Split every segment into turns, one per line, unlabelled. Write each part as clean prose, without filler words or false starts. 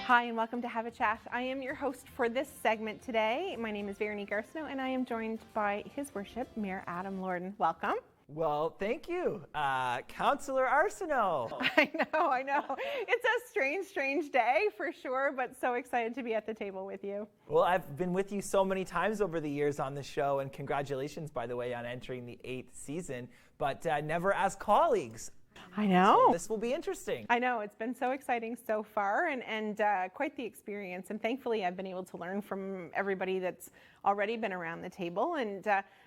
Hi and welcome to Have a Chat. I am your host for this segment today. My name is Veronique Arsenault and I am joined by His Worship, Mayor Adam Lorden. Welcome.
Well, thank you, Councillor Arsenault.
I know. It's a strange day for sure, but so excited to be at the table with you.
Well, I've been with you so many times over the years on the show, and congratulations, by the way, on entering the 8th season, but never as colleagues.
I know.
So this will be interesting.
I know. It's been so exciting so far and quite the experience. And thankfully, I've been able to learn from everybody that's already been around the table.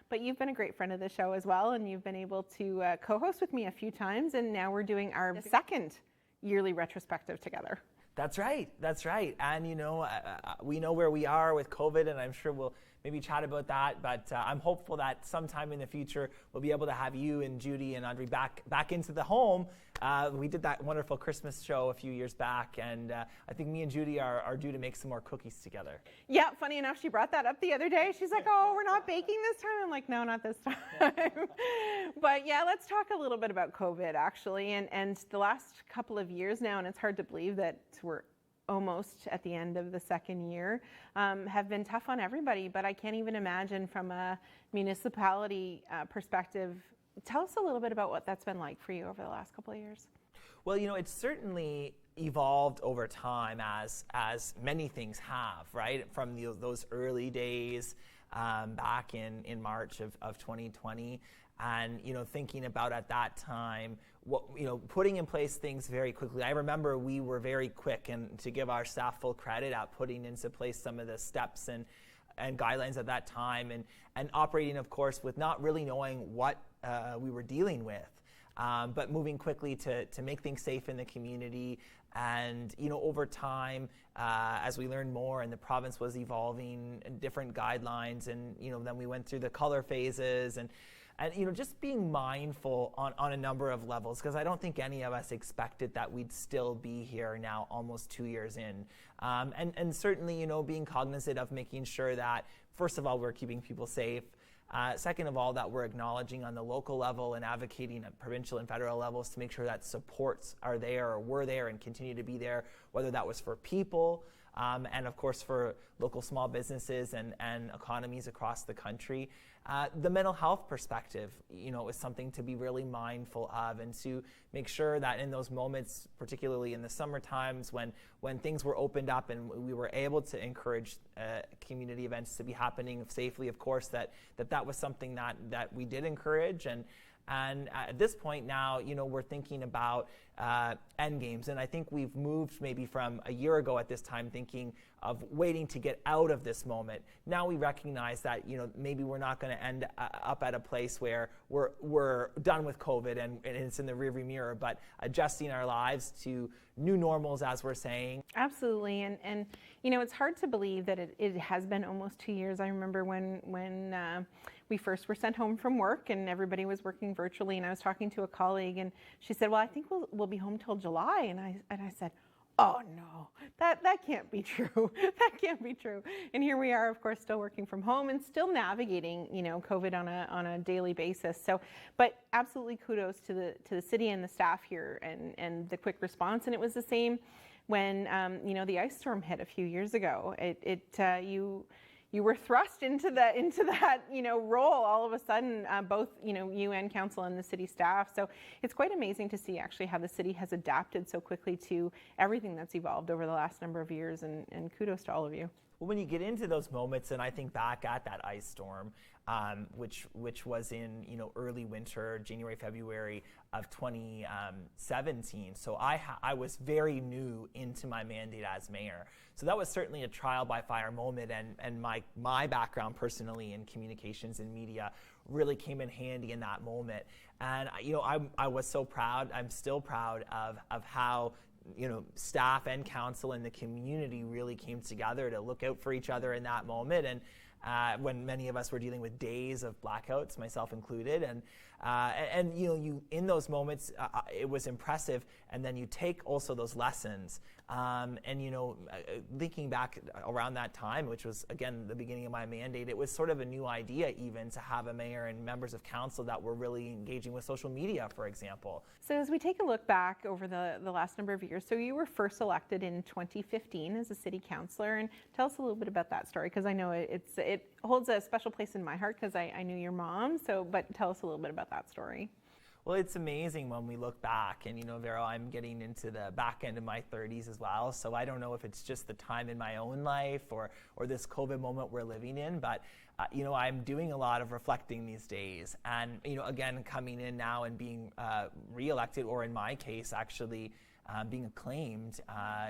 But you've been a great friend of the show as well. And you've been able to co-host with me a few times. And now we're doing our second yearly retrospective together.
That's right. And, we know where we are with COVID, and I'm sure we'll maybe chat about that. But I'm hopeful that sometime in the future, we'll be able to have you and Judy and Audrey back into the home. We did that wonderful Christmas show a few years back, and I think me and Judy are due to make some more cookies together.
Yeah, funny enough, she brought that up the other day. She's like, oh, we're not baking this time? I'm like, no, not this time. But yeah, let's talk a little bit about COVID, actually. And the last couple of years now, and it's hard to believe that we're almost at the end of the second year, have been tough on everybody. But I can't even imagine from a municipality perspective. Tell us a little bit about what that's been like for you over the last couple of years.
Well, it's certainly evolved over time as many things have, right? From those early days back in March of 2020. And, thinking about at that time, putting in place things very quickly. I remember we were very quick, and to give our staff full credit at putting into place some of the steps and guidelines at that time, and operating, of course, with not really knowing what we were dealing with, but moving quickly to make things safe in the community. And, over time, as we learned more and the province was evolving and different guidelines, and, then we went through the color phases and just being mindful on a number of levels, because I don't think any of us expected that we'd still be here now almost 2 years in. And certainly, being cognizant of making sure that, first of all, we're keeping people safe. Second of all, that we're acknowledging on the local level and advocating at provincial and federal levels to make sure that supports are there or were there and continue to be there, whether that was for people, and of course for local small businesses and economies across the country. The mental health perspective, is something to be really mindful of, and to make sure that in those moments, particularly in the summer times when things were opened up and we were able to encourage community events to be happening safely, of course, that was something that we did encourage. And at this point now, we're thinking about end games. And I think we've moved maybe from a year ago at this time thinking of waiting to get out of this moment. Now we recognize that, maybe we're not going to end up at a place where we're done with COVID and it's in the rearview mirror, but adjusting our lives to new normals, as we're saying.
Absolutely. And it's hard to believe that it has been almost 2 years. I remember when we first were sent home from work and everybody was working virtually, and I was talking to a colleague and she said, well, I think we'll be home till July. And I said, oh no, that can't be true. That can't be true. And here we are, of course, still working from home and still navigating, COVID on a daily basis. So, but absolutely kudos to the city and the staff here and the quick response. And it was the same when, the ice storm hit a few years ago. You were thrust into that role all of a sudden, both you and council and the city staff. So it's quite amazing to see actually how the city has adapted so quickly to everything that's evolved over the last number of years, and kudos to all of you.
Well, when you get into those moments, and I think back at that ice storm, which was in early winter, January, February of 2017. So I was very new into my mandate as mayor. So that was certainly a trial by fire moment, and my background personally in communications and media really came in handy in that moment. And I was so proud. I'm still proud of how staff and council and the community really came together to look out for each other in that moment. when many of us were dealing with days of blackouts, myself included. And you in those moments, it was impressive. And then you take also those lessons. Thinking back around that time, which was, again, the beginning of my mandate, it was sort of a new idea even to have a mayor and members of council that were really engaging with social media, for example.
So as we take a look back over the last number of years, so you were first elected in 2015 as a city councillor, and tell us a little bit about that story, because I know it holds a special place in my heart because I knew your mom, but tell us a little bit about that story.
Well, it's amazing when we look back, and Vero, I'm getting into the back end of my 30s as well, so I don't know if it's just the time in my own life or this COVID moment we're living in, but I'm doing a lot of reflecting these days, and again, coming in now and being re-elected, or in my case, actually being acclaimed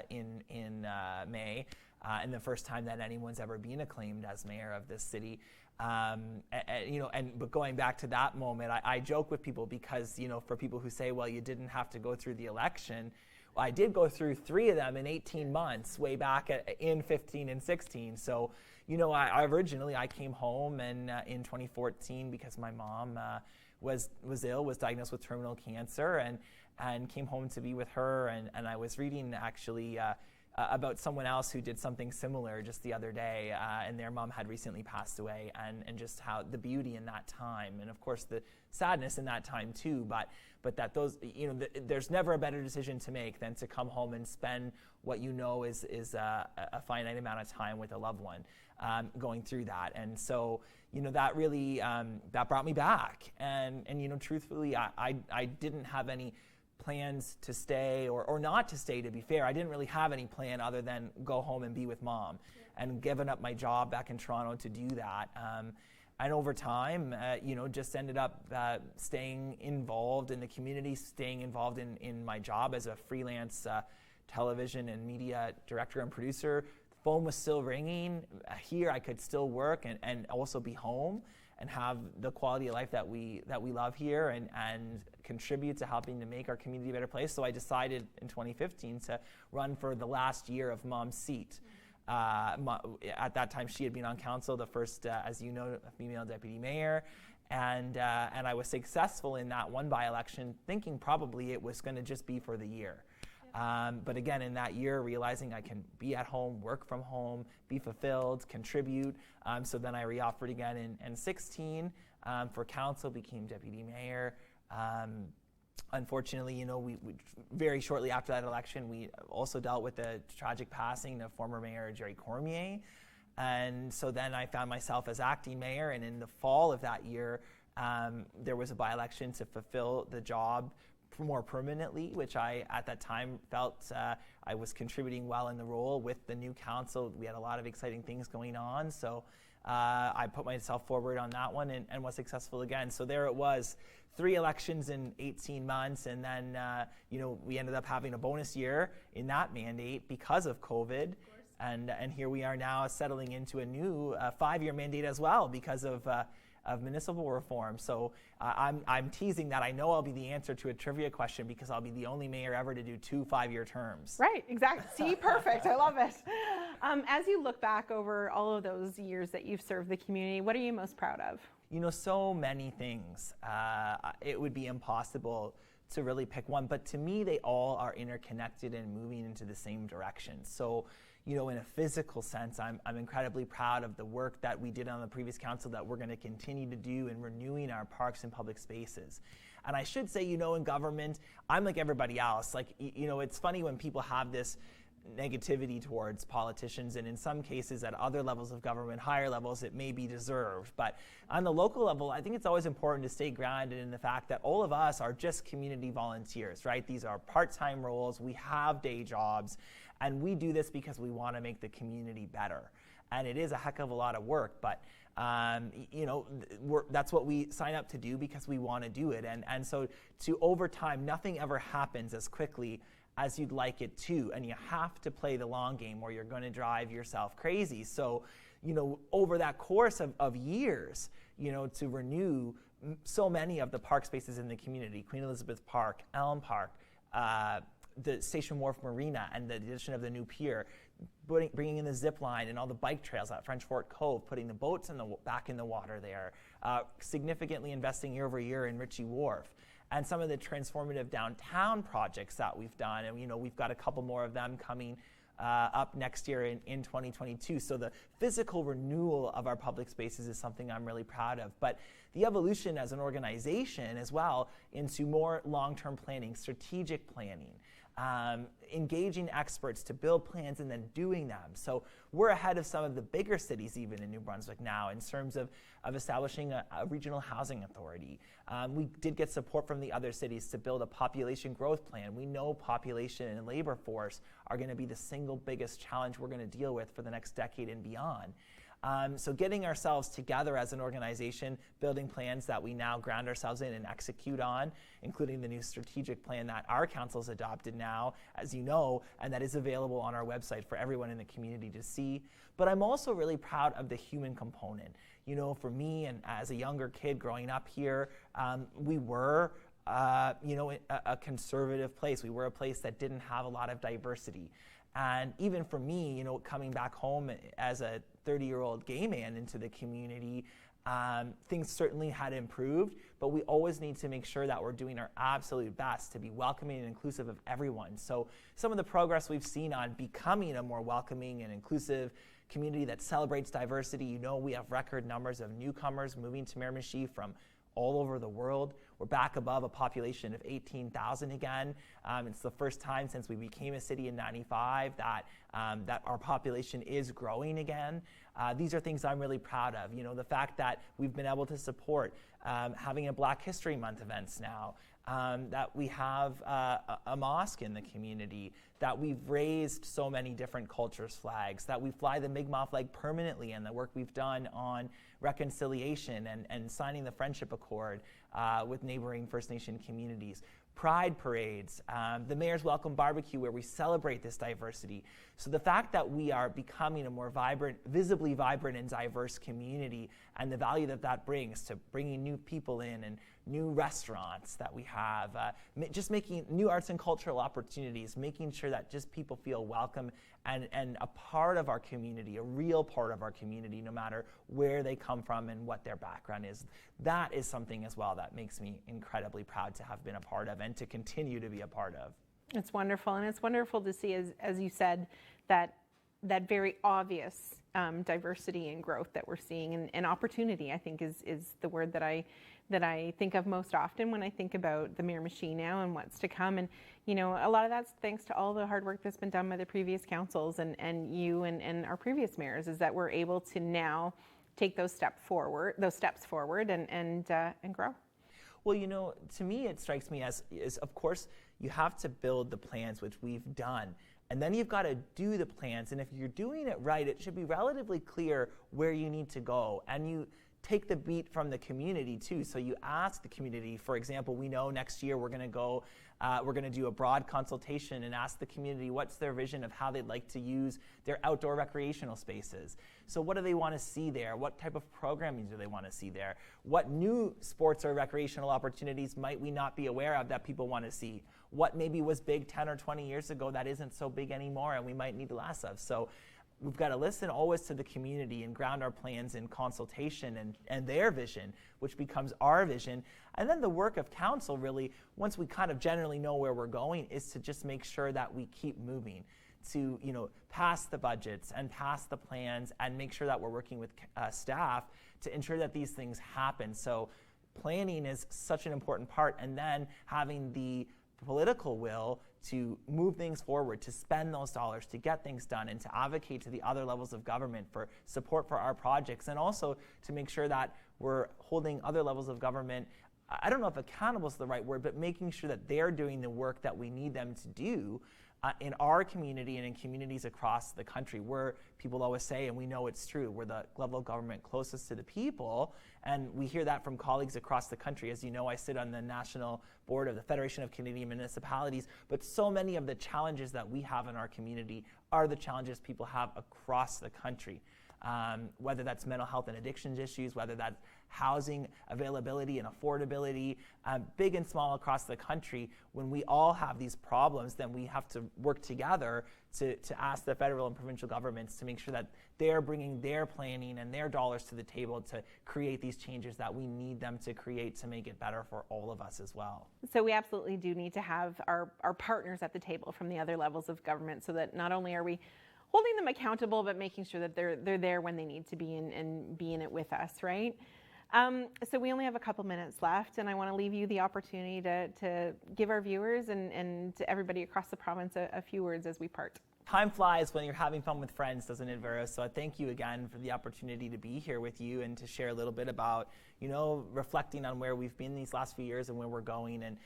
in May, and the first time that anyone's ever been acclaimed as mayor of this city. But going back to that moment, I joke with people because, for people who say, well, you didn't have to go through the election, well, I did go through 3 of them in 18 months, way back in 15 and 16. So, I originally came home and in 2014 because my mom was ill, was diagnosed with terminal cancer, and came home to be with her. And I was reading actually about someone else who did something similar just the other day, and their mom had recently passed away, and just how the beauty in that time, and of course the sadness in that time too, but that those, there's never a better decision to make than to come home and spend what is a finite amount of time with a loved one going through that. And so that really that brought me back, and truthfully I didn't have any plans to stay or not to stay, to be fair. I didn't really have any plan other than go home and be with mom, and given up my job back in Toronto to do that. And over time, just ended up staying involved in the community, staying involved in my job as a freelance television and media director and producer. The phone was still ringing. Here I could still work and also be home and have the quality of life that we love here, and contribute to helping to make our community a better place. So I decided in 2015 to run for the last year of mom's seat. At that time, she had been on council, the first, as you know, female deputy mayor, and I was successful in that one by-election, thinking probably it was going to just be for the year. But again, in that year, realizing I can be at home, work from home, be fulfilled, contribute. So then I re-offered again in 16 for council, became deputy mayor. Unfortunately, we very shortly after that election, we also dealt with the tragic passing of former mayor Jerry Cormier. And so then I found myself as acting mayor, and in the fall of that year, there was a by-election to fulfill the job more permanently, which I, at that time, felt I was contributing well in the role with the new council. We had a lot of exciting things going on, so I put myself forward on that one and was successful again. So there it was, 3 elections in 18 months, and then we ended up having a bonus year in that mandate because of COVID. And here we are now settling into a new 5-year mandate as well because of municipal reform. So I'm teasing that I know I'll be the answer to a trivia question because I'll be the only mayor ever to do 2 5-year terms.
Right, exactly. See, perfect. I love it. As you look back over all of those years that you've served the community, what are you most proud of?
So many things. It would be impossible to really pick one, but to me, they all are interconnected and moving into the same direction. So, in a physical sense, I'm incredibly proud of the work that we did on the previous council that we're going to continue to do in renewing our parks and public spaces. And I should say, in government, I'm like everybody else. Like, it's funny when people have this negativity towards politicians, and in some cases at other levels of government, higher levels, it may be deserved. But on the local level, I think it's always important to stay grounded in the fact that all of us are just community volunteers, right? These are part-time roles, we have day jobs, and we do this because we want to make the community better. And it is a heck of a lot of work, but that's what we sign up to do because we want to do it. And so over time, nothing ever happens as quickly as you'd like it to, and you have to play the long game or you're going to drive yourself crazy. So, over that course of years, to renew so many of the park spaces in the community, Queen Elizabeth Park, Elm Park, the Station Wharf Marina, and the addition of the new pier, bringing in the zip line and all the bike trails at French Fort Cove, putting the boats back in the water there, significantly investing year over year in Ritchie Wharf, and some of the transformative downtown projects that we've done. And we've got a couple more of them coming up next year in 2022. So the physical renewal of our public spaces is something I'm really proud of. But the evolution as an organization as well into more long-term planning, strategic planning, engaging experts to build plans and then doing them. So we're ahead of some of the bigger cities even in New Brunswick now in terms of establishing a regional housing authority. We did get support from the other cities to build a population growth plan. We know population and labor force are going to be the single biggest challenge we're going to deal with for the next decade and beyond. So getting ourselves together as an organization, building plans that we now ground ourselves in and execute on, including the new strategic plan that our council's adopted now, as you know, and that is available on our website for everyone in the community to see. But I'm also really proud of the human component. For me and as a younger kid growing up here, we were a conservative place. We were a place that didn't have a lot of diversity. And even for me, coming back home as a 30-year-old gay man into the community, things certainly had improved, but we always need to make sure that we're doing our absolute best to be welcoming and inclusive of everyone. So some of the progress we've seen on becoming a more welcoming and inclusive community that celebrates diversity, we have record numbers of newcomers moving to Miramichi from all over the world. We're back above a population of 18,000 again. It's the first time since we became a city in '95 that our population is growing again. These are things I'm really proud of. The fact that we've been able to support having a Black History Month events now, that we have a mosque in the community, that we've raised so many different cultures' flags, that we fly the Mi'kmaq flag permanently, and the work we've done on reconciliation and signing the Friendship Accord with neighboring First Nation communities. Pride parades, the Mayor's Welcome Barbecue, where we celebrate this diversity. So the fact that we are becoming a more vibrant, visibly vibrant and diverse community, and the value that brings to bringing new people in and new restaurants that we have, just making new arts and cultural opportunities, making sure that just people feel welcome and a part of our community, a real part of our community, no matter where they come from and what their background is. That is something as well that makes me incredibly proud to have been a part of and to continue to be a part of.
It's wonderful, and it's wonderful to see, as you said, that very obvious diversity and growth that we're seeing, and opportunity, I think, is the word that I think of most often when I think about the Miramichi now and what's to come. And a lot of that's thanks to all the hard work that's been done by the previous councils and you and our previous mayors, is that we're able to now take those steps forward and grow.
Well, to me, it strikes me as of course you have to build the plans, which we've done. And then you've got to do the plans. And if you're doing it right, it should be relatively clear where you need to go. And you take the beat from the community too. So you ask the community, for example, we know next year we're going to do a broad consultation and ask the community what's their vision of how they'd like to use their outdoor recreational spaces. So what do they want to see there? What type of programming do they want to see there? What new sports or recreational opportunities might we not be aware of that people want to see? What maybe was big 10 or 20 years ago that isn't so big anymore and we might need less of? So we've got to listen always to the community and ground our plans in consultation and their vision, which becomes our vision. And then the work of council really, once we kind of generally know where we're going, is to just make sure that we keep moving to pass the budgets and pass the plans and make sure that we're working with staff to ensure that these things happen. So planning is such an important part, and then having the political will to move things forward, to spend those dollars, to get things done, and to advocate to the other levels of government for support for our projects, and also to make sure that we're holding other levels of government, I don't know if accountable is the right word, but making sure that they're doing the work that we need them to do in our community and in communities across the country. We're, people always say, and we know it's true, we're the level of government closest to the people, and we hear that from colleagues across the country. As you know, I sit on the national board of the Federation of Canadian Municipalities, but so many of the challenges that we have in our community are the challenges people have across the country. whether that's mental health and addictions issues, whether that's housing availability and affordability, big and small across the country. When we all have these problems, then we have to work together to ask the federal and provincial governments to make sure that they're bringing their planning and their dollars to the table to create these changes that we need them to create to make it better for all of us as well.
So we absolutely do need to have our partners at the table from the other levels of government, so that not only are we holding them accountable, but making sure that they're there when they need to be and be in it with us, right? So we only have a couple minutes left, and I want to leave you the opportunity to give our viewers and to everybody across the province a few words as we part.
Time flies when you're having fun with friends, doesn't it, Vera? So I thank you again for the opportunity to be here with you and to share a little bit about, reflecting on where we've been these last few years and where we're going. And,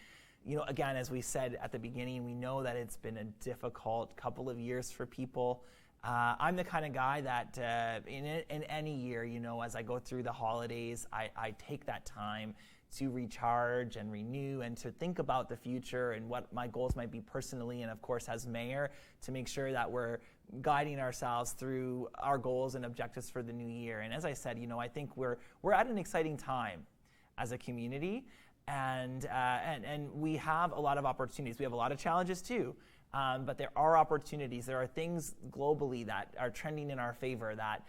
again, as we said at the beginning, we know that it's been a difficult couple of years for people. I'm the kind of guy that in any year, as I go through the holidays, I take that time to recharge and renew and to think about the future and what my goals might be personally, and of course as mayor, to make sure that we're guiding ourselves through our goals and objectives for the new year. And as I said, I think we're at an exciting time as a community, and we have a lot of opportunities. We have a lot of challenges too. But there are opportunities. There are things globally that are trending in our favor that,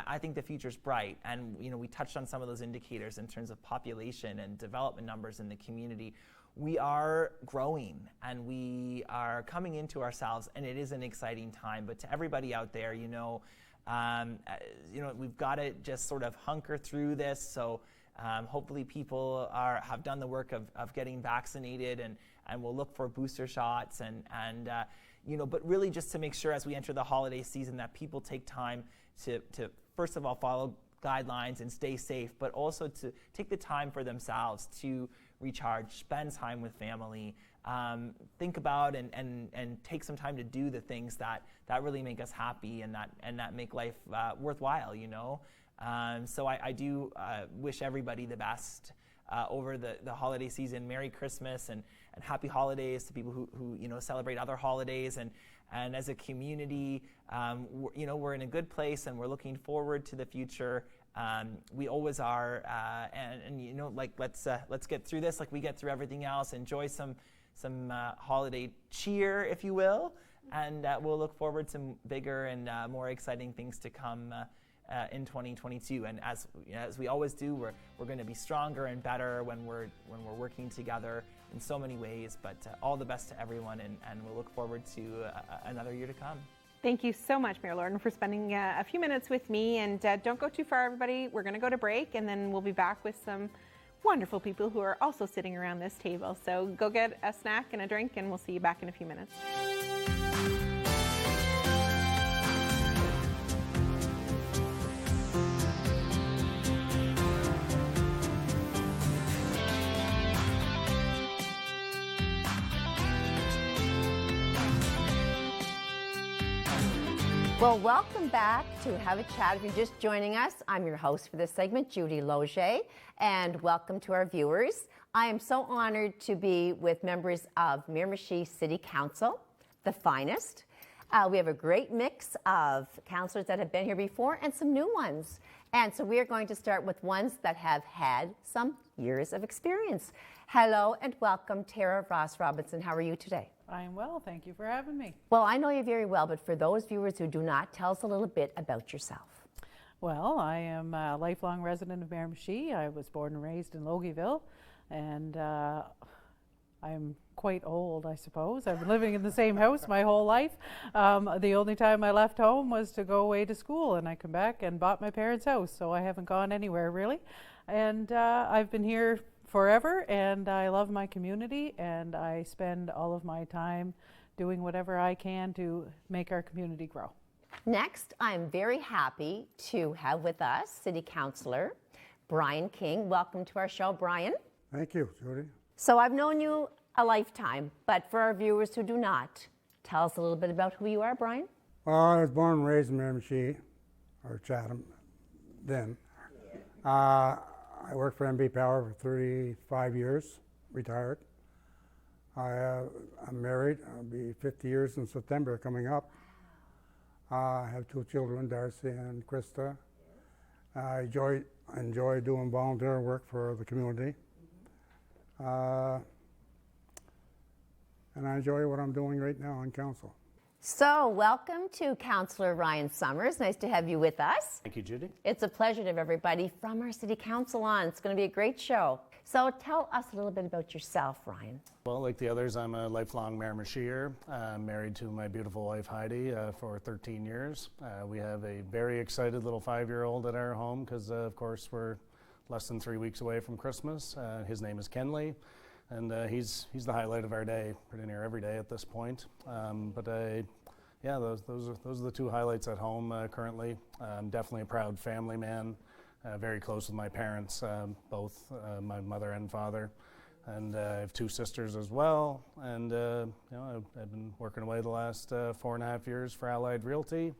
I think the future's bright. And, we touched on some of those indicators in terms of population and development numbers in the community. We are growing and we are coming into ourselves, and it is an exciting time. But to everybody out there, we've got to just sort of hunker through this. So hopefully people have done the work of getting vaccinated, and we'll look for booster shots but really just to make sure as we enter the holiday season that people take time to first of all follow guidelines and stay safe, but also to take the time for themselves to recharge, spend time with family, think about and take some time to do the things that really make us happy and that make life worthwhile, So I do wish everybody the best over the holiday season. Merry Christmas and happy holidays to people who celebrate other holidays. And as a community, we're in a good place and we're looking forward to the future. We always are. Let's get through this like we get through everything else. Enjoy some holiday cheer, if you will. And we'll look forward to bigger and more exciting things to come in 2022, and as we always do, we're going to be stronger and better when we're working together in so many ways. But all the best to everyone, and we'll look forward to another year to come. Thank you so much, Mayor Lordan, for spending a few minutes with me. And don't go too far, everybody. We're going to go to break, and then we'll be back with some wonderful people who are also sitting around this table. So go get a snack and a drink, and we'll see you back in a few minutes.
Well, welcome back to Have a Chat. If you're just joining us, I'm your host for this segment, Judy Loge, and welcome to our viewers. I am so honored to be with members of Miramichi City Council, the finest. We have a great mix of councillors that have been here before and some new ones. And so we are going to start with ones that have had some years of experience. Hello and welcome, Tara Ross Robinson. How are you today?
I am well, thank you for having me.
Well, I know you very well, but for those viewers who do not, tell us a little bit about yourself.
Well, I am a lifelong resident of Miramichi. I was born and raised in Logieville, and I'm quite old, I suppose. I've been living in the same house my whole life. The only time I left home was to go away to school, and I come back and bought my parents' house, so I haven't gone anywhere really. And I've been here forever, and I love my community, and I spend all of my time doing whatever I can to make our community grow.
Next, I'm very happy to have with us City Councillor Brian King. Welcome to our show, Brian.
Thank you, Judy.
So I've known you a lifetime, but for our viewers who do not, tell us a little bit about who you are, Brian.
Well, I was born and raised in Miramichi, or Chatham, then. I worked for MB Power for 35 years, retired. I'm married. I'll be 50 years in September coming up. I have 2 children, Darcy and Krista. I enjoy doing volunteer work for the community. And I enjoy what I'm doing right now on council.
So, welcome to Councillor Ryan Summers. Nice to have you with us.
Thank you, Judy.
It's a pleasure to have everybody from our city council on. It's going to be a great show. So, tell us a little bit about yourself, Ryan.
Well, like the others, I'm a lifelong Miramichier. I'm married to my beautiful wife, Heidi, for 13 years. We have a very excited little 5-year-old at our home because, of course, we're less than 3 weeks away from Christmas. His name is Kenley, and he's the highlight of our day, pretty near every day at this point. Yeah, those are the 2 highlights at home currently. I'm definitely a proud family man, very close with my parents, both my mother and father. And I have 2 sisters as well. And I've been working away the last 4.5 years for Allied Realty,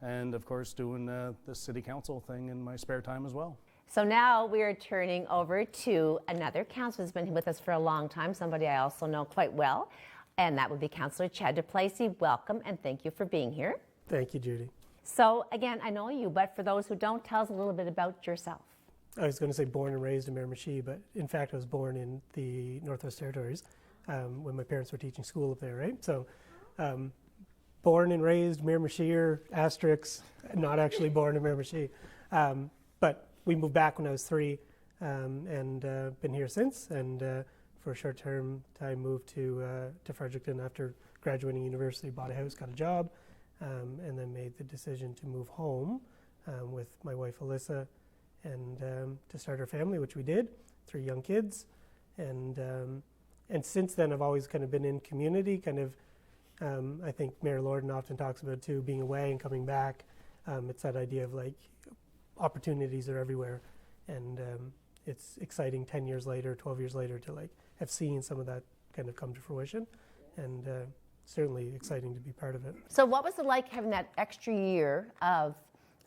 and of course doing the city council thing in my spare time as well.
So now we are turning over to another councillor who's been with us for a long time, somebody I also know quite well, and that would be Councillor Chad Duplexy. Welcome and thank you for being here.
Thank you, Judy.
So again, I know you, but for those who don't, tell us a little bit about yourself.
I was going to say born and raised in Miramichi, but in fact I was born in the Northwest Territories when my parents were teaching school up there, right? So born and raised Miramichier, asterisk, not actually born in Miramichi. But we moved back when I was 3 and been here since. And for a short term time moved to Fredericton after graduating university, bought a house, got a job, and then made the decision to move home with my wife Alyssa and to start our family, which we did, 3 young kids. And since then I've always kind of been in community, kind of I think Mayor Lorden often talks about too, being away and coming back. It's that idea of like opportunities are everywhere, and it's exciting 10 years later, 12 years later to like have seen some of that kind of come to fruition, and certainly exciting to be part of it.
So what was it like having that extra year of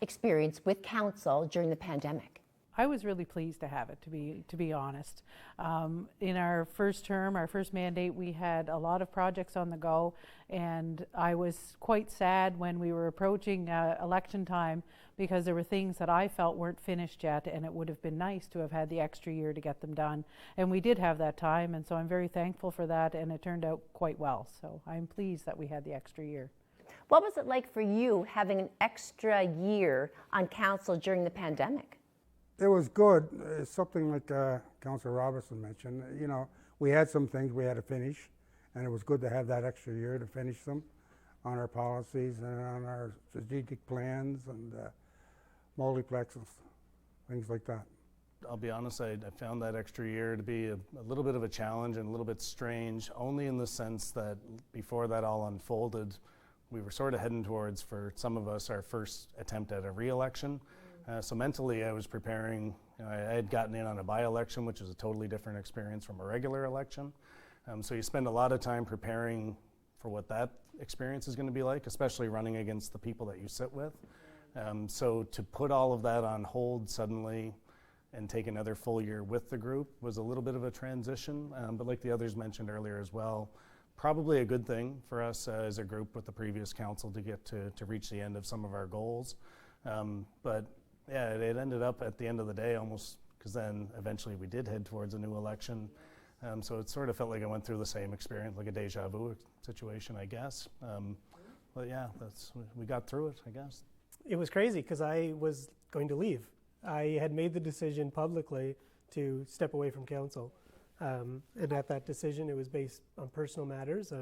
experience with council during the pandemic?
I was really pleased to have it, to be honest. In our first term, our first mandate, we had a lot of projects on the go, and I was quite sad when we were approaching election time because there were things that I felt weren't finished yet, and it would have been nice to have had the extra year to get them done. And we did have that time, and so I'm very thankful for that, and it turned out quite well. So I'm pleased that we had the extra year.
What was it like for you having an extra year on council during the pandemic?
It was good. Something like Councillor Robertson mentioned. You know, we had some things we had to finish, and it was good to have that extra year to finish them on our policies and on our strategic plans and multiplexes, things like that.
I'll be honest, I found that extra year to be a little bit of a challenge and a little bit strange, only in the sense that before that all unfolded, we were sort of heading towards, for some of us, our first attempt at a re-election. So mentally, I was preparing. I had gotten in on a by-election, which is a totally different experience from a regular election. So you spend a lot of time preparing for what that experience is going to be like, especially running against the people that you sit with. So to put all of that on hold suddenly and take another full year with the group was a little bit of a transition. But like the others mentioned earlier as well, probably a good thing for us as a group with the previous council to get to reach the end of some of our goals. But yeah, it ended up at the end of the day almost, because then eventually we did head towards a new election. So it sort of felt like I went through the same experience, like a deja vu situation, I guess. But yeah, we got through it, I guess.
It was crazy because I was going to leave. I had made the decision publicly to step away from council. And at that decision, it was based on personal matters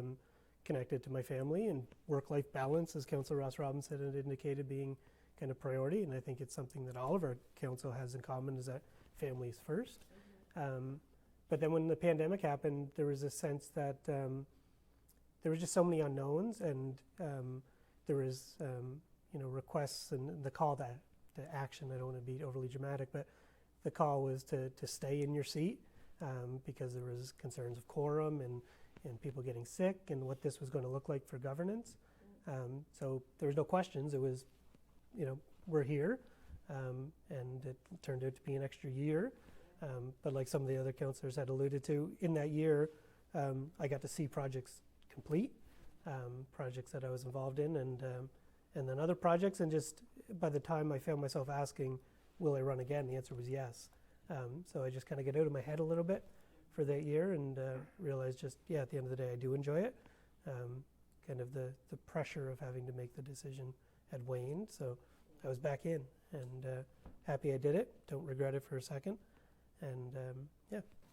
connected to my family and work-life balance, as Councillor Ross Robinson had indicated, being kind of priority. And I think it's something that all of our council has in common, is that family is first. But then when the pandemic happened, there was a sense that there were just so many unknowns, and there was requests and the call to action. I don't want to be overly dramatic, but the call was to stay in your seat because there was concerns of quorum and people getting sick and what this was going to look like for governance. So there was no questions. It was, we're here, and it turned out to be an extra year. But like some of the other councillors had alluded to, in that year, I got to see projects complete, projects that I was involved in, and and then other projects. And just by the time I found myself asking, will I run again, the answer was yes. So I just kind of get out of my head a little bit for that year, and realized just, at the end of the day, I do enjoy it. Kind of the pressure of having to make the decision had waned, so I was back in, and happy I did it. Don't regret it for a second, and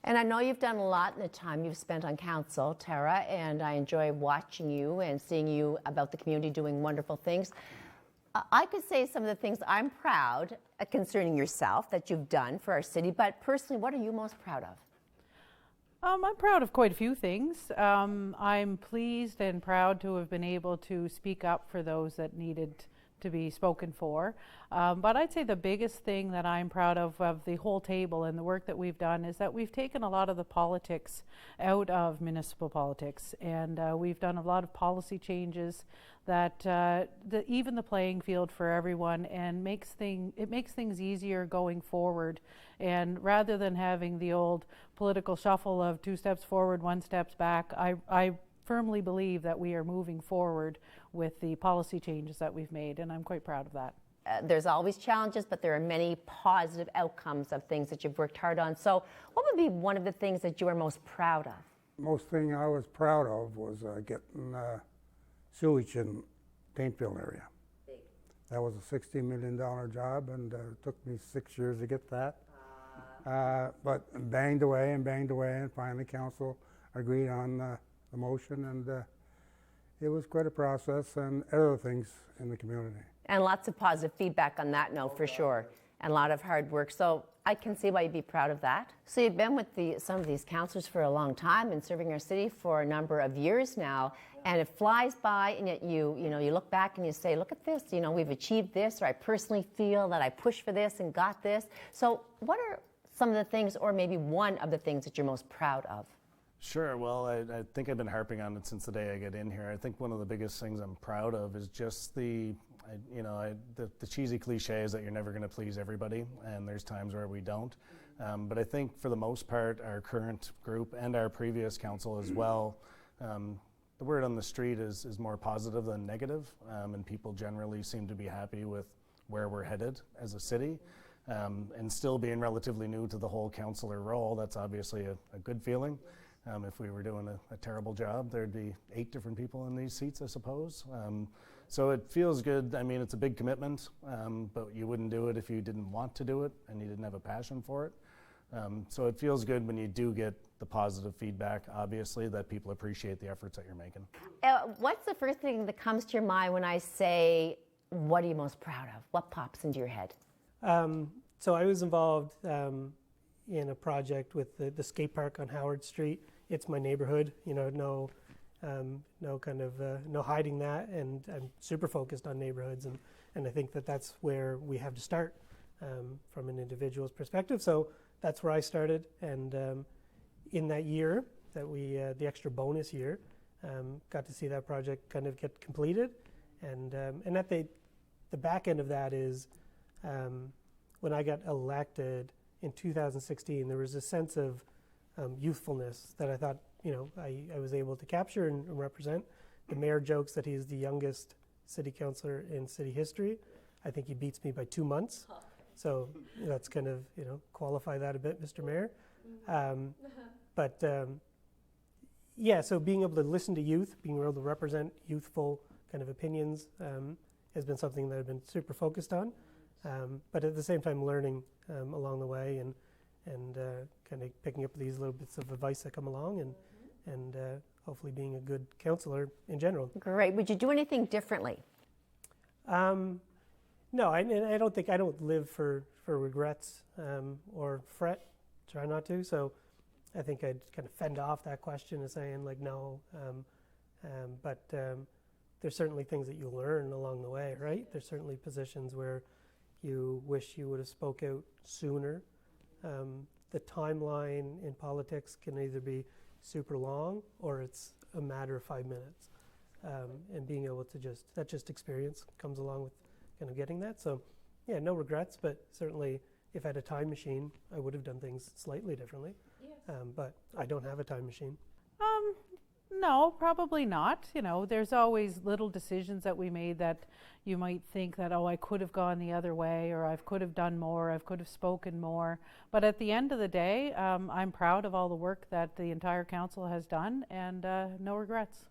And I know you've done a lot in the time you've spent on council, Tara, and I enjoy watching you and seeing you about the community doing wonderful things. I could say some of the things I'm proud concerning yourself that you've done for our city, but personally, what are you most proud of?
I'm proud of quite a few things. I'm pleased and proud to have been able to speak up for those that needed to be spoken for. But I'd say the biggest thing that I'm proud of the whole table and the work that we've done is that we've taken a lot of the politics out of municipal politics, and we've done a lot of policy changes that even the playing field for everyone, and it makes things easier going forward. And rather than having the old political shuffle of 2 steps forward, 1 step back, I firmly believe that we are moving forward with the policy changes that we've made, and I'm quite proud of that.
There's always challenges, but there are many positive outcomes of things that you've worked hard on. So what would be one of the things that you are most proud of?
Most thing I was proud of was getting sewage in Paintfield area. That was a $60 million job, and it took me 6 years to get that. But banged away, and finally council agreed on the motion, and it was quite a process, and other things in the community.
And lots of positive feedback on that note, for sure, and a lot of hard work. So I can see why you'd be proud of that. So you've been with some of these councillors for a long time and serving our city for a number of years now, and it flies by, and yet you look back and you say, look at this, we've achieved this, or I personally feel that I pushed for this and got this. So what are some of the things, or maybe one of the things that you're most proud of?
Sure. Well, I think I've been harping on it since the day I get in here. I think one of the biggest things I'm proud of is just the cheesy cliche is that you're never going to please everybody, and there's times where we don't. But I think for the most part, our current group and our previous council as well, the word on the street is more positive than negative, and people generally seem to be happy with where we're headed as a city. And still being relatively new to the whole councillor role, that's obviously a good feeling. If we were doing a terrible job, there'd be 8 different people in these seats, I suppose. So it feels good. I mean, it's a big commitment, but you wouldn't do it if you didn't want to do it and you didn't have a passion for it. So it feels good when you do get the positive feedback, obviously, that people appreciate the efforts that you're making.
What's the first thing that comes to your mind when I say, what are you most proud of? What pops into your head?
So I was involved in a project with the skate park on Howard Street. It's my neighborhood, no hiding that, and I'm super focused on neighborhoods, and I think that's where we have to start from an individual's perspective. So that's where I started, and in that year that the extra bonus year, got to see that project kind of get completed, and at the back end of that is when I got elected in 2016, there was a sense of youthfulness that I thought, I was able to capture and represent. The mayor jokes that he's the youngest city councillor in city history. I think he beats me by 2 months. So that's kind of, qualify that a bit, Mr. Mayor. So being able to listen to youth, being able to represent youthful kind of opinions has been something that I've been super focused on. But at the same time, learning along the way and kind of picking up these little bits of advice that come along, and hopefully being a good counselor in general.
Great. Would you do anything differently?
No, I don't live for regrets or fret. Try not to. So I think I'd kind of fend off that question as saying no. But there's certainly things that you learn along the way, right? There's certainly positions where you wish you would have spoke out sooner. The timeline in politics can either be super long or it's a matter of 5 minutes. And being able to just experience comes along with kind of getting that. So yeah, no regrets, but certainly if I had a time machine, I would have done things slightly differently. Yes. But I don't have a time machine.
No, probably not. You know, there's always little decisions that we made that you might think that, oh, I could have gone the other way, or I could have done more, I could have spoken more. But at the end of the day, I'm proud of all the work that the entire council has done, and no regrets.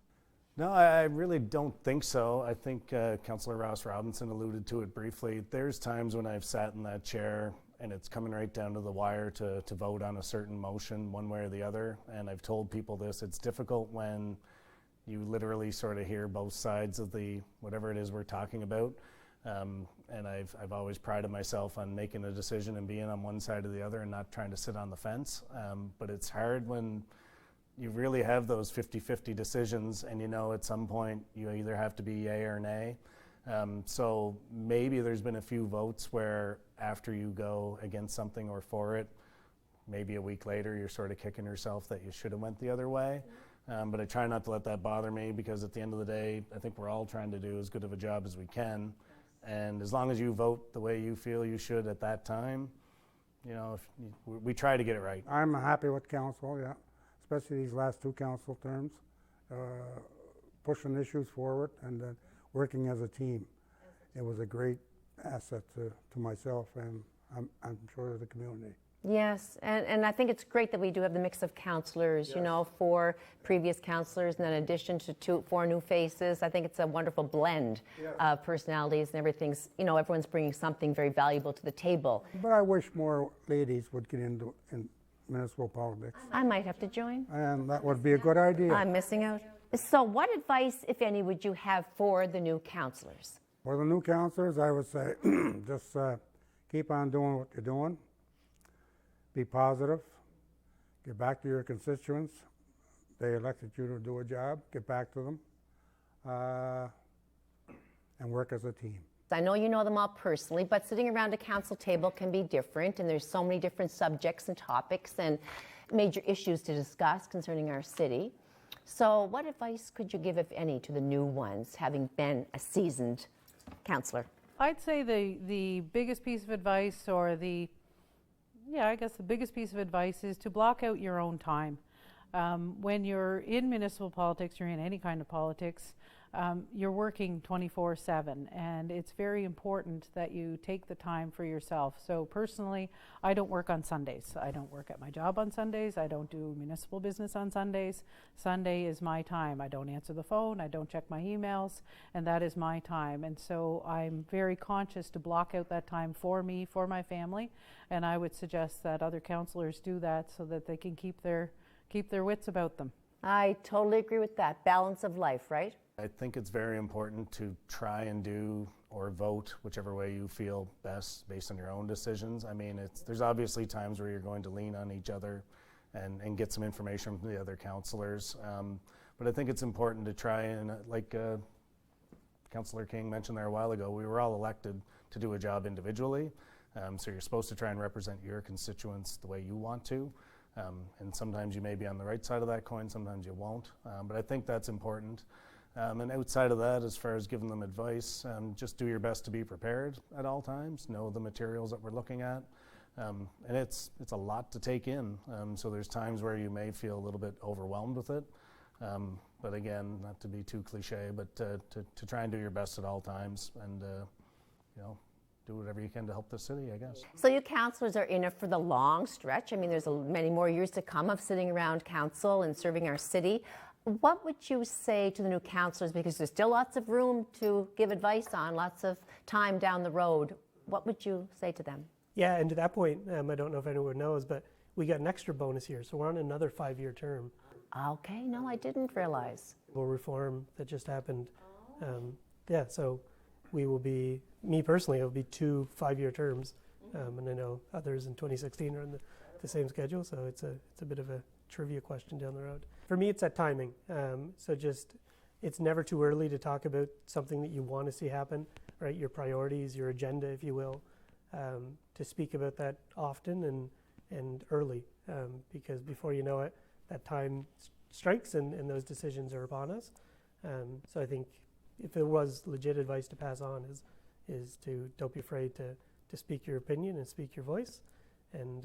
No, I really don't think so. I think Councillor Ross Robinson alluded to it briefly. There's times when I've sat in that chair and it's coming right down to the wire to vote on a certain motion one way or the other. And I've told people this, it's difficult when you literally sort of hear both sides of the whatever it is we're talking about. And I've always prided myself on making a decision and being on one side or the other and not trying to sit on the fence. But it's hard when you really have those 50-50 decisions and you know at some point you either have to be yay or nay. So maybe there's been a few votes where after you go against something or for it, maybe a week later you're sort of kicking yourself that you should have went the other way. But I try not to let that bother me, because at the end of the day, I think we're all trying to do as good of a job as we can. And as long as you vote the way you feel you should at that time, you know, we try to get it right.
I'm happy with council, yeah, especially these last 2 council terms, pushing issues forward and working as a team. It was a great asset to myself, and I'm sure to the community.
Yes, and I think it's great that we do have the mix of councillors, you know, 4 previous councillors, and then in addition to 4 new faces. I think it's a wonderful blend of personalities, and everything's, you know, everyone's bringing something very valuable to the table.
But I wish more ladies would get into municipal politics.
I might have to join.
And that would be a good idea.
I'm missing out. So what advice, if any, would you have for the new councillors?
For the new councillors, I would say just keep on doing what you're doing. Be positive. Get back to your constituents. They elected you to do a job. Get back to them. And work as a team.
I know you know them all personally, but sitting around a council table can be different, and there's so many different subjects and topics and major issues to discuss concerning our city. So what advice could you give, if any, to the new ones, having been a seasoned councillor?
I'd say the biggest piece of advice, or the biggest piece of advice is to block out your own time. When you're in municipal politics, you're in any kind of politics, you're working 24/7, and it's very important that you take the time for yourself. So personally, I don't work on Sundays. I don't work at my job on Sundays. I don't do municipal business on Sundays. Sunday is my time. I don't answer the phone. I don't check my emails, and that is my time. And so I'm very conscious to block out that time for me, for my family, and I would suggest that other councillors do that so that they can keep their wits about them.
I totally agree with that. Balance of life, right?
I think it's very important to try and do or vote whichever way you feel best based on your own decisions. I mean, there's obviously times where you're going to lean on each other and get some information from the other councillors. But I think it's important to try and, like Councillor King mentioned there a while ago, we were all elected to do a job individually. So you're supposed to try and represent your constituents the way you want to. And sometimes you may be on the right side of that coin, sometimes you won't. But I think that's important. And outside of that, as far as giving them advice, just do your best to be prepared at all times, know the materials that we're looking at. And it's a lot to take in. So there's times where you may feel a little bit overwhelmed with it. But again, not to be too cliche, but to try and do your best at all times, and do whatever you can to help the city, I guess.
So you councillors are in it for the long stretch. I mean, there's many more years to come of sitting around council and serving our city. What would you say to the new councillors, because there's still lots of room to give advice on, lots of time down the road? What would you say to them?
Yeah, and to that point, I don't know if anyone knows, but we got an extra bonus here, so we're on another 5-year term.
Okay, no, I didn't realize.
Reform that just happened. So we will be, me personally, it will be 2 5-year terms, and I know others in 2016 are on the same schedule, so it's a bit of a trivia question down the road. For me, it's that timing. It's never too early to talk about something that you want to see happen, right? Your priorities, your agenda, if you will, to speak about that often and early, because before you know it, that time strikes and those decisions are upon us. So I think if there was legit advice to pass on is to don't be afraid to speak your opinion and speak your voice, and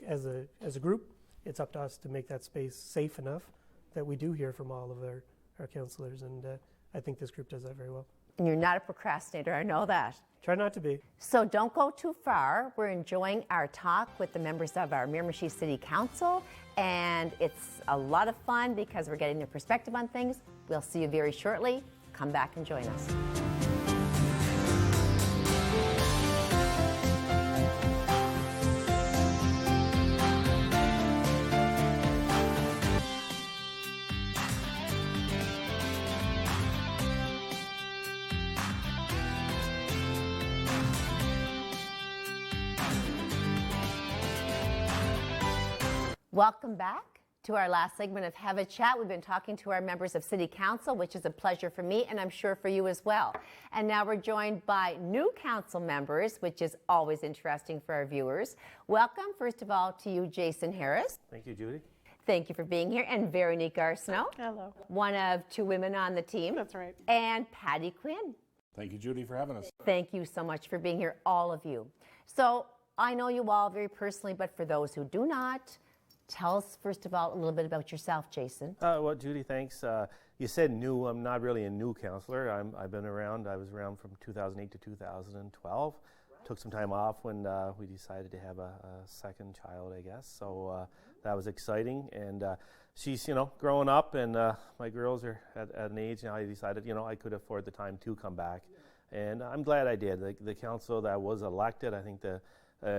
as a group, it's up to us to make that space safe enough that we do hear from all of our councillors, and I think this group does that very well.
And you're not a procrastinator, I know that.
Try not to be.
So don't go too far. We're enjoying our talk with the members of our Miramichi City Council, and it's a lot of fun because we're getting their perspective on things. We'll see you very shortly. Come back and join us. Welcome back to our last segment of Have a Chat. We've been talking to our members of City Council, which is a pleasure for me, and I'm sure for you as well. And now we're joined by new council members, which is always interesting for our viewers. Welcome, first of all, to you, Jason Harris.
Thank you, Judy.
Thank you for being here. And Veronique Arsenault.
Hello.
One of two women on the team.
That's right.
And Patty Quinn.
Thank you, Judy, for having us.
Thank you so much for being here, all of you. So I know you all very personally, but for those who do not, tell us, first of all, a little bit about yourself, Jason.
Well, Judy, thanks. You said new. I'm not really a new counselor. I've been around. I was around from 2008 to 2012. Took some time off when we decided to have a second child, I guess. So that was exciting. And she's, growing up, and my girls are at an age now. I decided, I could afford the time to come back. And I'm glad I did. The council that was elected, I think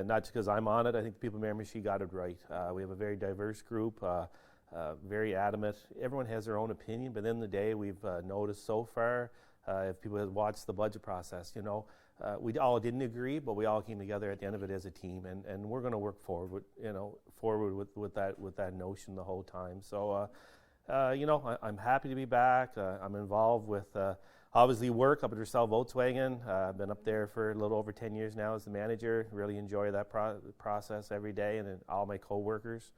not just because I'm on it, I think the people of Miramichi got it right. We have a very diverse group, very adamant. Everyone has their own opinion, but at the end of the day, we've noticed so far, if people have watched the budget process, we all didn't agree, but we all came together at the end of it as a team, and we're going to work forward, with that notion the whole time. So, I'm happy to be back. I'm involved with obviously work up at Roussel Volkswagen. I've been up there for a little over 10 years now as the manager. Really enjoy that process every day, and then all my co-workers.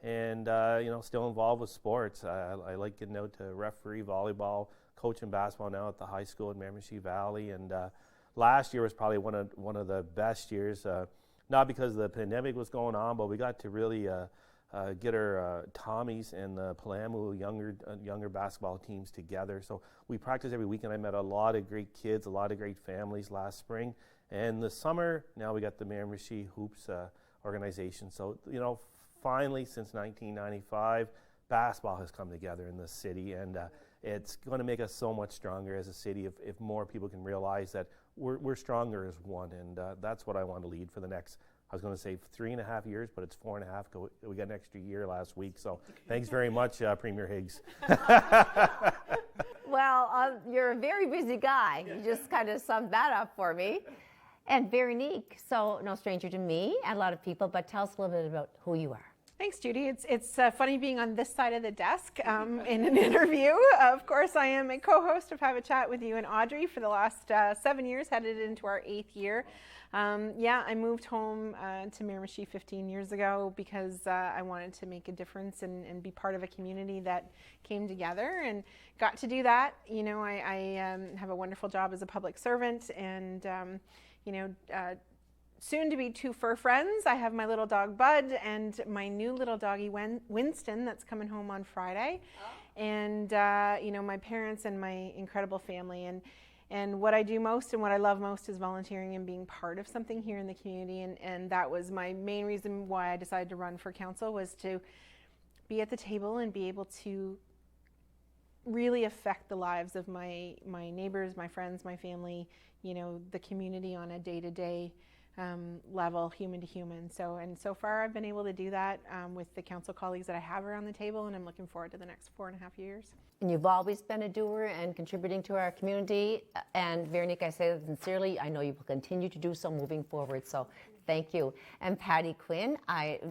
And, still involved with sports. I like getting out to referee volleyball, coaching basketball now at the high school in Miramichi Valley. And last year was probably one of the best years, not because the pandemic was going on, but we got to really get our Tommies and the Palamu younger basketball teams together. So we practiced every weekend. I met a lot of great kids, a lot of great families last spring. And the summer, now we got the Miramichi Hoops organization. So, finally, since 1995, basketball has come together in this city. And it's going to make us so much stronger as a city if more people can realize that we're stronger as one. And that's what I want to lead for the next, I was going to say 3.5 years, but it's 4.5. We got an extra year last week. So thanks very much, Premier Higgs.
Well, you're a very busy guy. You just kind of summed that up for me. And Veronique, so no stranger to me and a lot of people, but tell us a little bit about who you are.
Thanks, Judy. It's funny being on this side of the desk in an interview. Of course, I am a co-host of Have a Chat with you and Audrey for the last 7 years, headed into our 8th year. I moved home to Miramichi 15 years ago because I wanted to make a difference and be part of a community that came together, and got to do that. I have a wonderful job as a public servant, and soon to be 2 fur friends. I have my little dog Bud and my new little doggy Winston that's coming home on Friday. Oh. And my parents and my incredible family. And what I do most and what I love most is volunteering and being part of something here in the community. And that was my main reason why I decided to run for council, was to be at the table and be able to really affect the lives of my neighbors, my friends, my family, the community on a day-to-day level, human to human. So far I've been able to do that with the council colleagues that I have around the table, and I'm looking forward to the next 4.5 years.
And you've always been a doer and contributing to our community. And Veronique, I say that sincerely. I know you will continue to do so moving forward. So thank you. And Patty Quinn,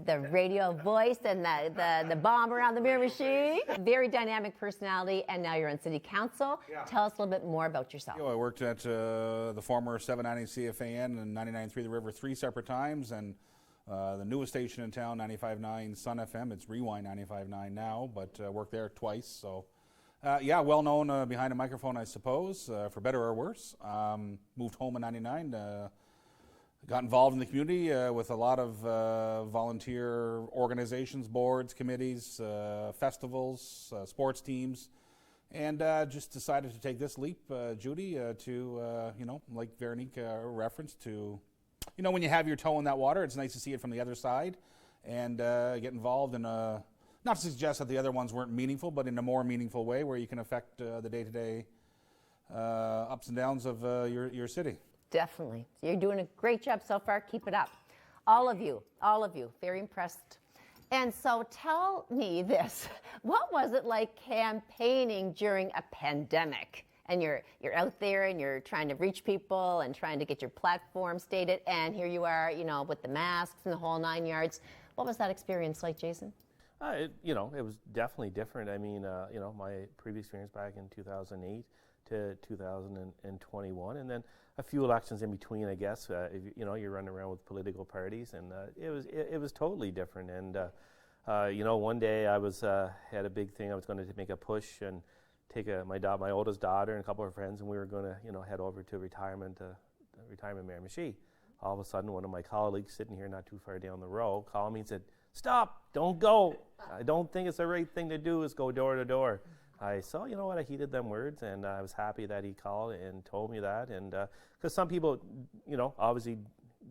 the radio voice and the bomb around the Miramichi. Very dynamic personality, and now you're on City Council. Yeah. Tell us a little bit more about yourself.
I worked at the former 790 CFAN and 99.3 The River 3 separate times, and the newest station in town, 95.9 Sun FM. It's Rewind 95.9 now, but worked there twice. So, well known behind a microphone, I suppose, for better or worse. Moved home in 99. got involved in the community with a lot of volunteer organizations, boards, committees, festivals, sports teams, and just decided to take this leap, Judy, to, like Veronique referenced, to, when you have your toe in that water, it's nice to see it from the other side and get involved in not to suggest that the other ones weren't meaningful, but in a more meaningful way where you can affect the day-to-day ups and downs of your city.
Definitely. You're doing a great job so far. Keep it up. All of you, very impressed. And so tell me this, what was it like campaigning during a pandemic? And you're out there and you're trying to reach people and trying to get your platform stated, and here you are, with the masks and the whole 9 yards. What was that experience like, Jason?
It was definitely different. I mean, my previous experience back in 2008 to 2021, and then a few elections in between, I guess. You're running around with political parties, and it was totally different. And one day I was had a big thing. I was going to make a push and take my oldest daughter and a couple of friends, and we were going to head over to retirement Miramichi. All of a sudden, one of my colleagues sitting here not too far down the road called me and said, "Stop! Don't go. I don't think it's the right thing to do is go door to door." I heeded them words, and I was happy that he called and told me that. And because some people, obviously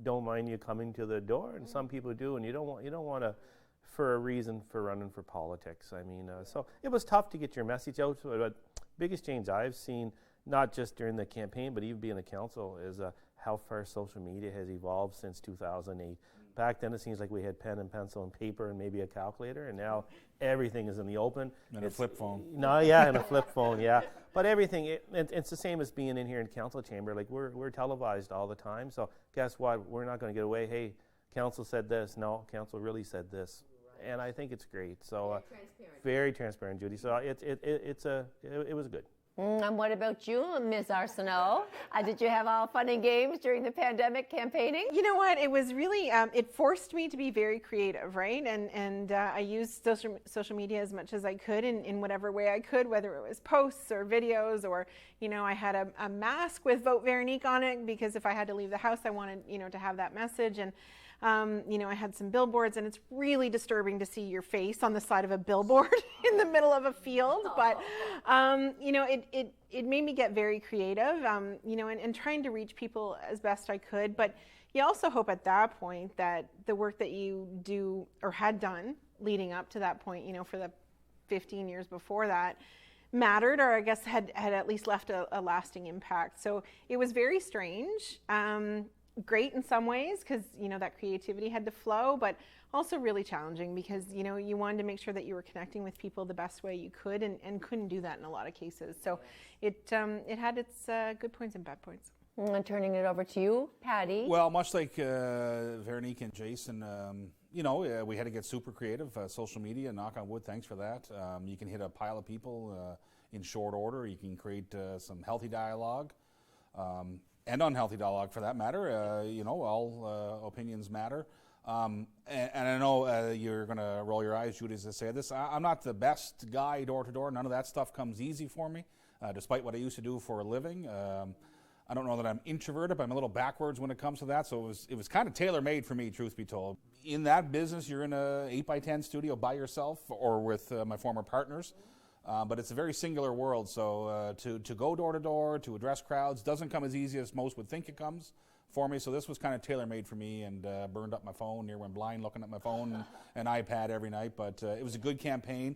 don't mind you coming to the door, and some people do, and you don't want to, for a reason for running for politics. I mean, so it was tough to get your message out. But biggest change I've seen, not just during the campaign, but even being a council, is how far social media has evolved since 2008. Back then, it seems like we had pen and pencil and paper and maybe a calculator, and now everything is in the open.
And a flip phone.
No, yeah, and a flip phone, yeah. But everything, it's the same as being in here in council chamber. Like, we're televised all the time, so guess what? We're not going to get away. Hey, council said this. No, council really said this. And I think it's great. So very transparent, Judy. So it was good.
And what about you, Ms. Arsenault? Did you have all fun and games during the pandemic campaigning?
You know what? It was really, it forced me to be very creative, right? And I used social media as much as I could in whatever way I could, whether it was posts or videos, or, I had a mask with Vote Veronique on it, because if I had to leave the house, I wanted, to have that message. And I had some billboards, and it's really disturbing to see your face on the side of a billboard in the middle of a field. But, it made me get very creative, and trying to reach people as best I could. But you also hope at that point that the work that you do or had done leading up to that point, for the 15 years before that, mattered, or I guess had at least left a lasting impact. So it was very strange. Great in some ways, because that creativity had to flow, but also really challenging because you wanted to make sure that you were connecting with people the best way you could, and couldn't do that in a lot of cases. So it had its good points and bad points.
And turning it over to you, Patty.
Well, much like Veronique and Jason, we had to get super creative. Social media, knock on wood, thanks for that. You can hit a pile of people in short order. You can create some healthy dialogue. And unhealthy dialogue, for that matter. All opinions matter. And I know you're going to roll your eyes, Judy, as I say this. I'm not the best guy door to door. None of that stuff comes easy for me, despite what I used to do for a living. I don't know that I'm introverted, but I'm a little backwards when it comes to that. So it was kind of tailor-made for me, truth be told. In that business, you're in a 8x10 studio by yourself or with my former partners. But it's a very singular world, so to go door to door, to address crowds, doesn't come as easy as most would think it comes for me. So this was kind of tailor-made for me, and burned up my phone. Near went blind looking at my phone and iPad every night. But it was a good campaign.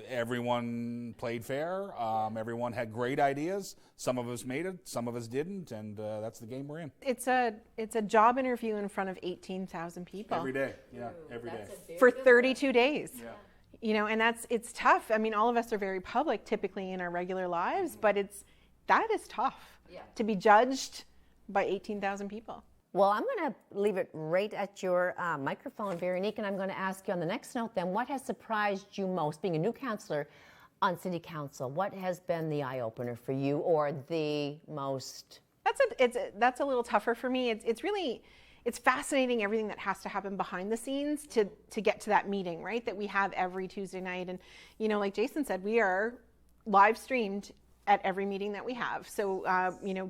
Everyone played fair. Everyone had great ideas. Some of us made it, some of us didn't, and that's the game we're in.
It's a job interview in front of 18,000 people.
Every day, yeah, every day.
For 32 days.
Yeah.
And it's tough. I mean, all of us are very public typically in our regular lives, but that is tough to be judged by 18,000 people.
Well, I'm going to leave it right at your microphone, Veronique, and I'm going to ask you on the next note then, what has surprised you most being a new councillor on City Council? What has been the eye-opener for you, or the most?
That's a little tougher for me. It's fascinating everything that has to happen behind the scenes to get to that meeting, right? That we have every Tuesday night. And, like Jason said, we are live streamed at every meeting that we have. So,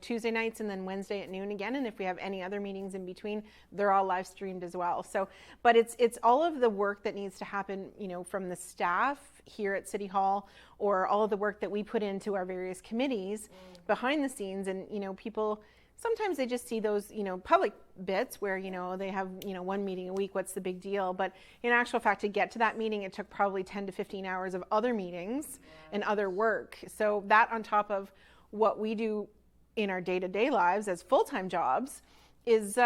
Tuesday nights and then Wednesday at noon again. And if we have any other meetings in between, they're all live streamed as well. So, but it's all of the work that needs to happen, from the staff here at City Hall, or all of the work that we put into our various committees behind the scenes. And, people, sometimes they just see those, public bits where, they have, one meeting a week, what's the big deal? But in actual fact, to get to that meeting, it took probably 10 to 15 hours of other meetings and other work. So that on top of what we do in our day-to-day lives as full-time jobs is,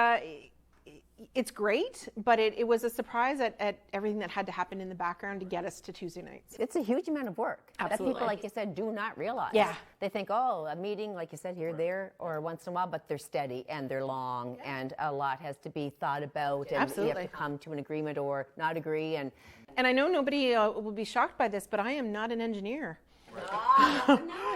it's great, but it was a surprise at everything that had to happen in the background to get us to Tuesday nights.
It's a huge amount of work
Absolutely.
that people, like you said, do not realize.
Yeah.
They think, oh, a meeting, like you said, here, there, or once in a while, but they're steady and they're long, and a lot has to be thought about, and
Absolutely.
you have to come to an agreement or not agree. And
I know nobody will be shocked by this, but I am not an engineer.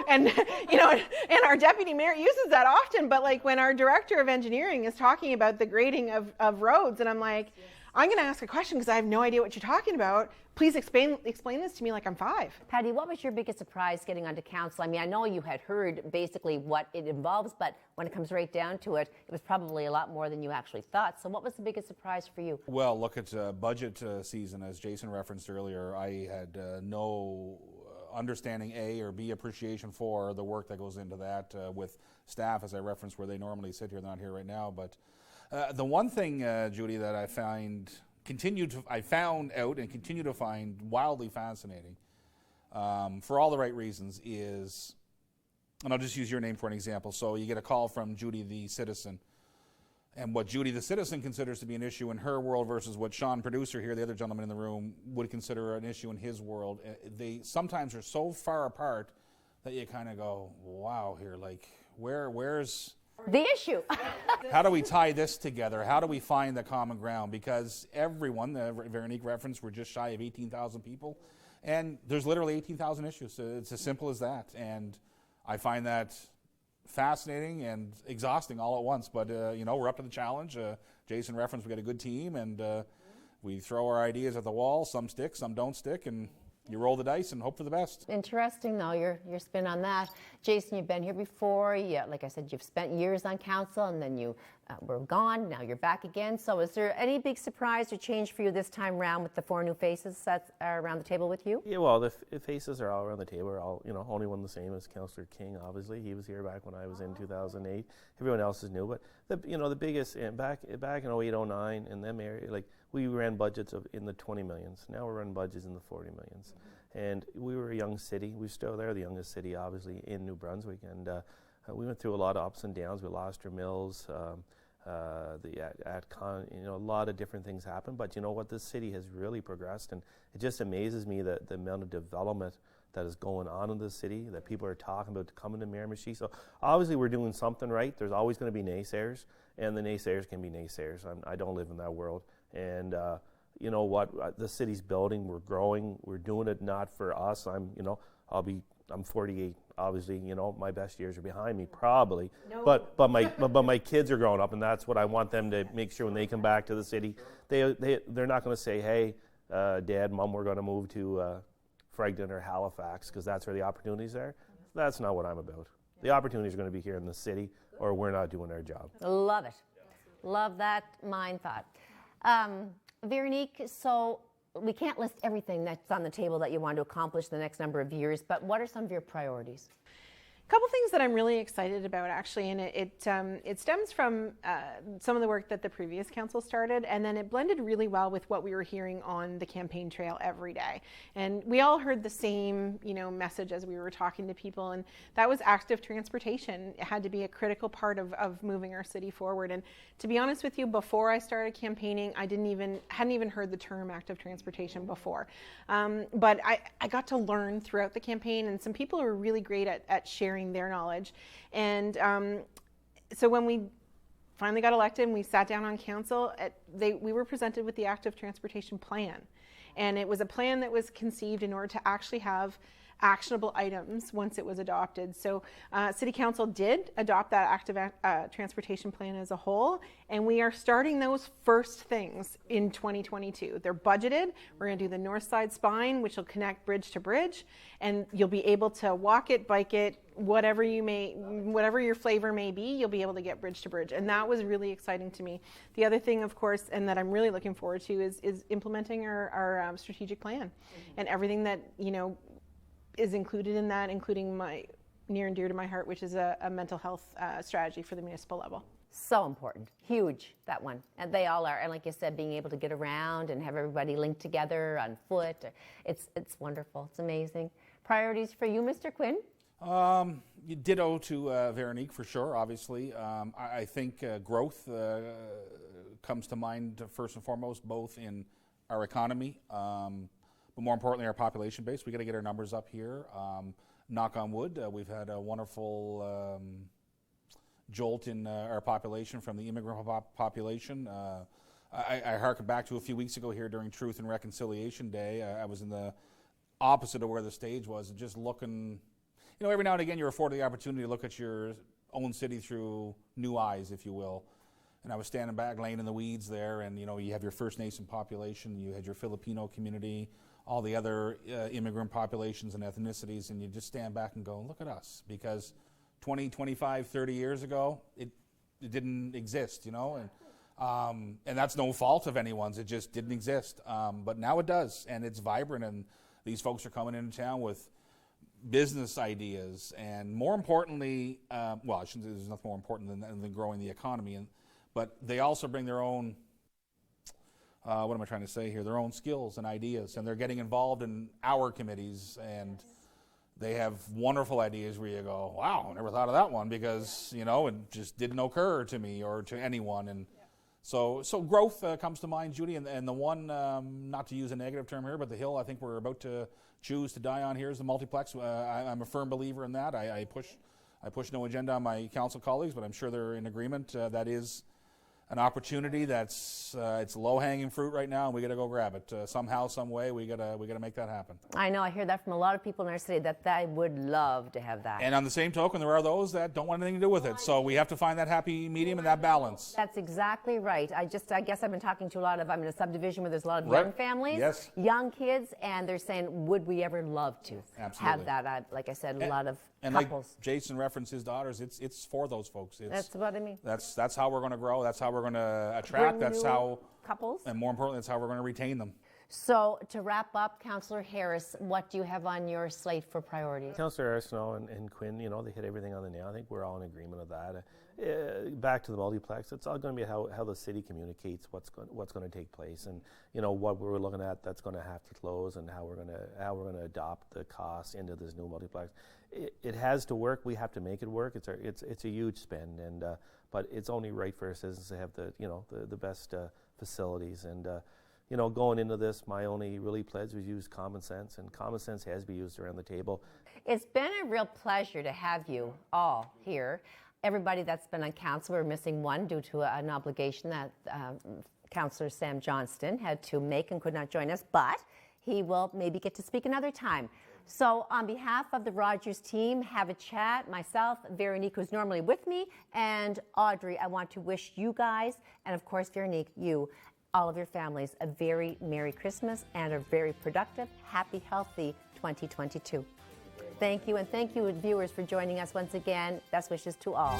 And and our deputy mayor uses that often, but like when our director of engineering is talking about the grading of roads, and I'm like, I'm going to ask a question because I have no idea what you're talking about. Please explain this to me like I'm 5.
Patty, what was your biggest surprise getting onto council? I mean, I know you had heard basically what it involves, but when it comes right down to it, it was probably a lot more than you actually thought. So what was the biggest surprise for you?
Well, look at budget season, as Jason referenced earlier. I had no understanding or B appreciation for the work that goes into that with staff, as I referenced, where they normally sit here. They're not here right now, but the one thing, Judy, that I found out and continue to find wildly fascinating, for all the right reasons, is, and I'll just use your name for an example. So you get a call from Judy the citizen, and what Judy the citizen considers to be an issue in her world versus what Sean, producer here, the other gentleman in the room, would consider an issue in his world. They sometimes are so far apart that you kind of go, wow, here, like, where's
The issue.
how do we tie this together? How do we find the common ground? Because everyone, Veronique referenced, we're just shy of 18,000 people, and there's literally 18,000 issues. So it's as simple as that, and I find that fascinating and exhausting all at once. But we're up to the challenge. Jason referenced, we got a good team, and we throw our ideas at the wall. Some stick, some don't stick, and you roll the dice and hope for the best.
Interesting, though, your spin on that. Jason, you've been here before. Like I said, you've spent years on council, and then you were gone. Now you're back again. So is there any big surprise or change for you this time around with the 4 new faces that are around the table with you?
Yeah, well, the faces are all around the table. Are all, only one the same as Councillor King, obviously. He was here back when I was in 2008. Everyone else is new. But, the biggest, back in 08, 09, in them area, like, we ran budgets in the 20 millions. Now we're running budgets in the 40 millions. And we were a young city. We're still there, the youngest city, obviously, in New Brunswick. And we went through a lot of ups and downs. We lost our mills, the AtCon, a lot of different things happened. But you know what? This city has really progressed. And it just amazes me that the amount of development that is going on in this city, that people are talking about coming to Miramichi. So obviously we're doing something right. There's always going to be naysayers. And the naysayers can be naysayers. I don't live in that world. And you know what? The city's building. We're growing. We're doing it not for us. I'm 48. Obviously, my best years are behind me, probably. No. But my kids are growing up, and that's what I want them to make sure when they come back to the city. They're not going to say, "Hey, Dad, Mom, we're going to move to Fredericton or Halifax because that's where the opportunities are." That's not what I'm about. The opportunities are going to be here in the city, or we're not doing our job.
Love it. Love that mind thought. Veronique, so we can't list everything that's on the table that you want to accomplish the next number of years, but what are some of your priorities?
A couple things that I'm really excited about, actually, and it stems from some of the work that the previous council started, and then it blended really well with what we were hearing on the campaign trail every day. And we all heard the same, message as we were talking to people, and that was active transportation. It had to be a critical part of moving our city forward. And to be honest with you, before I started campaigning, I hadn't even heard the term active transportation before. But I got to learn throughout the campaign, and some people were really great at sharing their knowledge. And so when we finally got elected and we sat down on council, we were presented with the active transportation plan. And it was a plan that was conceived in order to actually have actionable items once it was adopted. So City Council did adopt that active transportation plan as a whole, and we are starting those first things in 2022. They're budgeted. We're going to do the north side spine, which will connect bridge to bridge, and you'll be able to walk it, bike it, whatever your flavor may be, you'll be able to get bridge to bridge. And that was really exciting to me. The other thing, of course, and that I'm really looking forward to is implementing our strategic plan and everything that, is included in that, including my near and dear to my heart, which is a mental health strategy for the municipal level.
So important, huge, that one. And they all are. And like you said, being able to get around and have everybody linked together on foot, it's wonderful, it's amazing. Priorities for you, Mr. Quinn?
Ditto to Veronique for sure, obviously. I think growth comes to mind first and foremost, both in our economy, but more importantly, our population base. We got to get our numbers up here. Knock on wood, we've had a wonderful jolt in our population from the immigrant population. I harken back to a few weeks ago here during Truth and Reconciliation Day. I was in the opposite of where the stage was, and just looking, every now and again you're afforded the opportunity to look at your own city through new eyes, if you will. And I was standing back, laying in the weeds there, and you have your First Nation population, you had your Filipino community, all the other immigrant populations and ethnicities, and you just stand back and go, look at us, because 20, 25, 30 years ago, it didn't exist, and that's no fault of anyone's, it just didn't exist. But now it does, and it's vibrant, and these folks are coming into town with business ideas, and more importantly, well, there's nothing more important than growing the economy, but they also bring their own, what am I trying to say here, their own skills and ideas, and they're getting involved in our committees, and they have wonderful ideas where you go, wow, I never thought of that one, because, it just didn't occur to me or to anyone. And so growth comes to mind, Judy, and the one, not to use a negative term here, but the hill I think we're about to choose to die on here is the multiplex. I'm a firm believer in that. I push no agenda on my council colleagues, but I'm sure they're in agreement. That is an opportunity that's it's low-hanging fruit right now, and we got to go grab it somehow, some way. We got to make that happen.
I know. I hear that from a lot of people in our city that they would love to have that.
And on the same token, there are those that don't want anything to do with it. So we have to find that happy medium and that balance.
That's exactly right. I guess I've been talking to I'm in a subdivision where there's a lot of young families,
yes,
young kids, and they're saying, would we ever love to
Absolutely.
have that? Like I said, a lot of
and
couples.
Like Jason referenced his daughters, it's for those folks.
That's what I mean.
That's how we're going to grow. That's how we're going to attract.
Bring
that's
new
how
couples.
And more importantly, that's how we're going to retain them.
So to wrap up, Councillor Harris, what do you have on your slate for priorities?
Councillor Harris and Quinn, they hit everything on the nail. I think we're all in agreement of that. Back to the multiplex, it's all going to be how the city communicates what's going to take place, and what we're looking at that's going to have to close, and how we're going to adopt the costs into this new multiplex. It has to work. We have to make it work. It's a huge spend, and but it's only right for our citizens to have the best facilities. And going into this, my only really pledge was use common sense, and common sense has to be used around the table.
It's been a real pleasure to have you all here. Everybody that's been on council, we're missing one due to an obligation that Councillor Sam Johnston had to make and could not join us, but he will maybe get to speak another time. So on behalf of the Rogers team, Have a Chat, myself, Veronique, who's normally with me, and Audrey, I want to wish you guys, and of course, Veronique, you, all of your families, a very Merry Christmas and a very productive, happy, healthy 2022. Thank you, and thank you, viewers, for joining us once again. Best wishes to all.